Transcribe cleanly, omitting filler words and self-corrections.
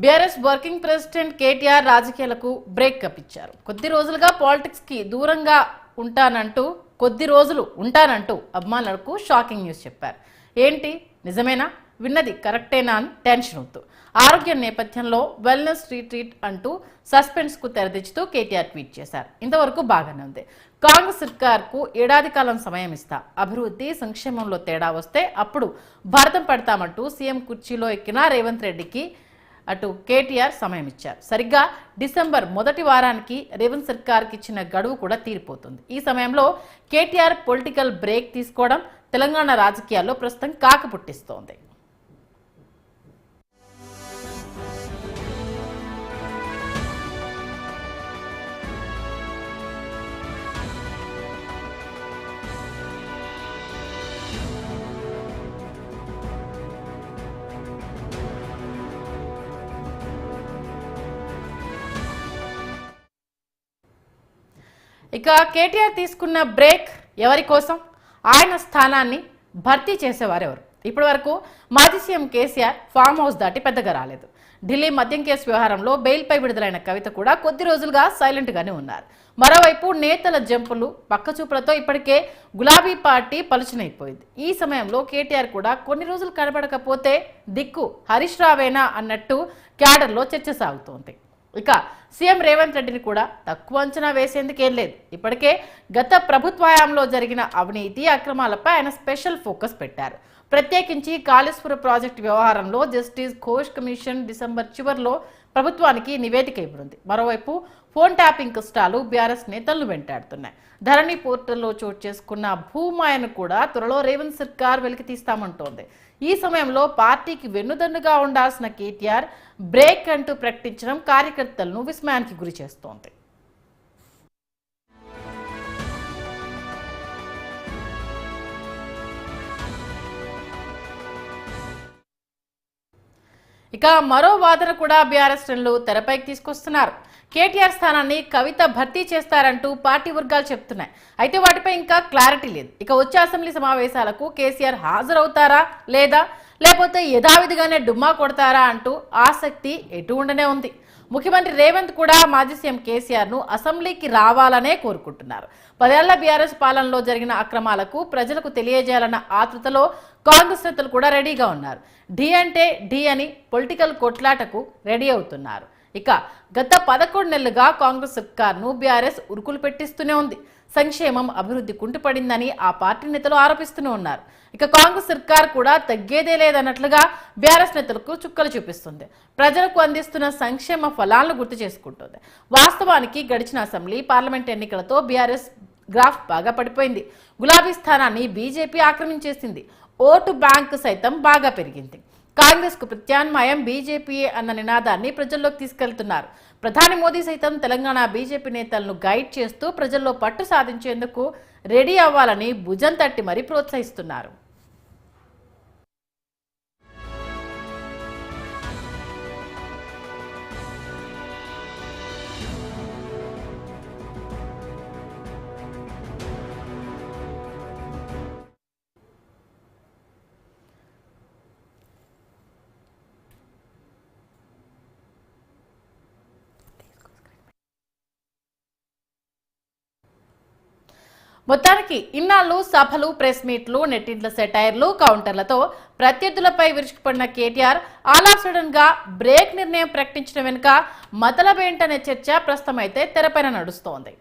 BRS working president KTR రాజకీయాలకు break కప్పించారు. కొద్ది రోజులుగా పాలిటిక్స్ కి దూరంగా ఉంటానంటూ అభిమానులకు షాకింగ్ న్యూస్ చెప్పారు. ఏంటి నిజమేనా, విన్నది కరెక్టేనా అని టెన్షన్ అవుతూ ఆరోగ్య నేపథ్యంలో వెల్నెస్ రిట్రీట్ అంటూ సస్పెన్స్ కు తెరదించుతూ కేటీఆర్ ట్వీట్ చేశారు. ఇంతవరకు బాగానే ఉంది. కాంగ్రెస్ సర్కార్కు ఏడాది కాలం సమయం ఇస్తా, అభివృద్ధి సంక్షేమంలో తేడా వస్తే అప్పుడు భారతం పడతామంటూ సీఎం కుర్చీలో ఎక్కిన రేవంత్ రెడ్డికి అటు కేటీఆర్ సమయం ఇచ్చారు. సరిగ్గా డిసెంబర్ మొదటి వారానికి రేవంత్ సర్కార్కి ఇచ్చిన గడువు కూడా తీరిపోతుంది. ఈ సమయంలో కేటీఆర్ పొలిటికల్ బ్రేక్ తీసుకోవడం తెలంగాణ రాజకీయాల్లో ప్రస్తుతం కాక పుట్టిస్తోంది. ఇక కేటీఆర్ తీసుకున్న బ్రేక్ ఎవరి కోసం? ఆయన స్థానాన్ని భర్తీ చేసేవారెవరు? ఇప్పటి వరకు మాజీ సీఎం కేసీఆర్ ఫామ్ హౌస్ దాటి పెద్దగా రాలేదు. ఢిల్లీ మద్యం కేసు వ్యవహారంలో బెయిల్పై విడుదలైన కవిత కూడా కొద్ది రోజులుగా సైలెంట్ గానే ఉన్నారు. మరోవైపు నేతల జంపులు పక్కచూపులతో ఇప్పటికే గులాబీ పార్టీ పలుచనైపోయింది. ఈ సమయంలో కేటీఆర్ కూడా కొన్ని రోజులు కనబడకపోతే దిక్కు హరీష్ రావేనా అన్నట్టు క్యాడర్లో చర్చ సాగుతోంది. ఇక సీఎం రేవంత్ రెడ్డిని కూడా తక్కువ అంచనా వేసేందుకేం లేదు. ఇప్పటికే గత ప్రభుత్వాయంలో జరిగిన అవినీతి అక్రమాలపై ఆయన స్పెషల్ ఫోకస్ పెట్టారు. ప్రత్యేకించి కాళేశ్వర ప్రాజెక్టు వ్యవహారంలో జస్టిస్ ఘోష్ కమిషన్ డిసెంబర్ చివరిలో ప్రభుత్వానికి నివేదిక ఇవ్వనుంది. మరోవైపు ఫోన్ ట్యాపింగ్ కష్టాలు బీఆర్ఎస్ నేతలను వెంటాడుతున్నాయి. ధరణి పోర్టల్లో చోటు చేసుకున్న భూమాయను కూడా త్వరలో రేవంత్ సర్కార్ వెలికి తీస్తామంటోంది. ఈ సమయంలో పార్టీకి వెన్నుదన్నుగా ఉండాల్సిన కేటీఆర్ బ్రేక్ అంటూ ప్రకటించడం కార్యకర్తలను విస్మయానికి గురి చేస్తోంది. ఇక మరో వాదన కూడా బీఆర్ఎస్ శ్రేణులు తెరపైకి తీసుకొస్తున్నారు. కేటీఆర్ స్థానాన్ని కవిత భర్తీ చేస్తారంటూ పార్టీ వర్గాలు చెప్తున్నాయి. అయితే వాటిపై ఇంకా క్లారిటీ లేదు. ఇక వచ్చే అసెంబ్లీ సమావేశాలకు కేసీఆర్ హాజరవుతారా లేకపోతే యథావిధిగానే డుమ్మా కొడతారా అంటూ ఆసక్తి ఎటు ఉండనే ఉంది. ముఖ్యమంత్రి రేవంత్ కూడా మాజీ సీఎం కేసీఆర్ ను అసెంబ్లీకి రావాలనే కోరుకుంటున్నారు. 10 ఏళ్ల బీఆర్ఎస్ పాలనలో జరిగిన అక్రమాలకు ప్రజలకు తెలియజేయాలన్న ఆతృతలో కాంగ్రెస్ నేతలు కూడా రెడీగా ఉన్నారు. ఢీ అంటే ఢీ అని పొలిటికల్ కొట్లాటకు రెడీ అవుతున్నారు. ఇక గత 11 నెలలుగా కాంగ్రెస్ సర్కార్ను బీఆర్ఎస్ ఉరుకులు పెట్టిస్తూనే ఉంది. సంక్షేమం అభివృద్ధి కుంటుపడిందని ఆ పార్టీ నేతలు ఆరోపిస్తూనే ఉన్నారు. ఇక కాంగ్రెస్ సర్కార్ కూడా తగ్గేదే లేదన్నట్లుగా బీఆర్ఎస్ నేతలకు చుక్కలు చూపిస్తుంది. ప్రజలకు అందిస్తున్న సంక్షేమ ఫలాలను గుర్తు చేసుకుంటుంది. వాస్తవానికి గడిచిన అసెంబ్లీ పార్లమెంట్ ఎన్నికలతో బీఆర్ఎస్ గ్రాఫ్ బాగా పడిపోయింది. గులాబీ స్థానాన్ని బీజేపీ ఆక్రమించేసింది. ఓటు బ్యాంక్ సైతం బాగా పెరిగింది. కాంగ్రెస్ కు ప్రత్యామ్నాయం బీజేపీ అన్న నినాదాన్ని ప్రజల్లోకి తీసుకెళ్తున్నారు. ప్రధాని మోదీ సైతం తెలంగాణ బీజేపీ నేతలను గైడ్ చేస్తూ ప్రజల్లో పట్టు సాధించేందుకు రెడీ అవ్వాలని భుజం తట్టి మరీ ప్రోత్సహిస్తున్నారు. మొత్తానికి ఇన్నాళ్ళు సభలు, ప్రెస్ మీట్లు, నెట్టింట్ల సెటైర్లు, కౌంటర్లతో ప్రత్యర్థులపై విరుచుకుపడిన కేటీఆర్ ఆల్ ఆఫ్ సడన్ గా బ్రేక్ నిర్ణయం ప్రకటించడం వెనుక మతలబేంటనే చర్చ ప్రస్తుతం అయితే తెరపైన నడుస్తోంది.